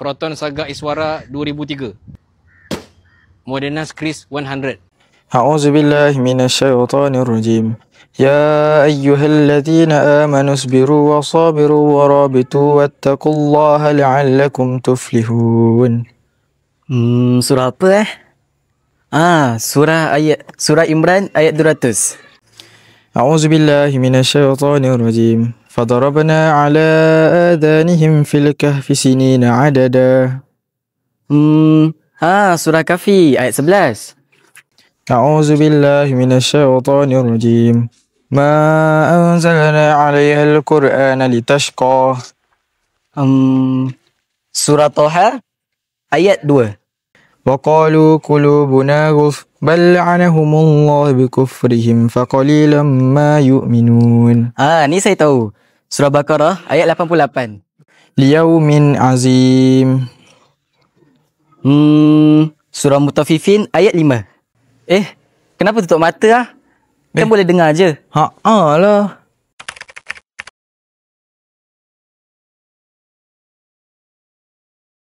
Proton Saga Iswara 2003. Moderna Skris 100. أعوذ بالله من الشيطان الرجيم يا أيها الذين آمنوا اصبروا وصابروا ورابطوا واتقوا الله لعلكم تفلحون. Surah apa Surah Imran ayat 200. أعوذ بالله من الشيطان الرجيم فضربنا على آذانهم في الكهف سنين عددا. Surah Kahfi ayat 11. أعوذ بالله من الشيطان الرجيم ما أنزلنا عليها القرآن لتشقى. Surah Toha ayat 2. وقالوا قلوبنا غلف بل لعنهم الله بكفرهم فقليلا ما يؤمنون. Ni saya tahu. Surah Baqarah ayat 88. ليوم عظيم. Surah Mutaffifin ayat 5. Kenapa tutup mata Kan boleh dengar je. Lah.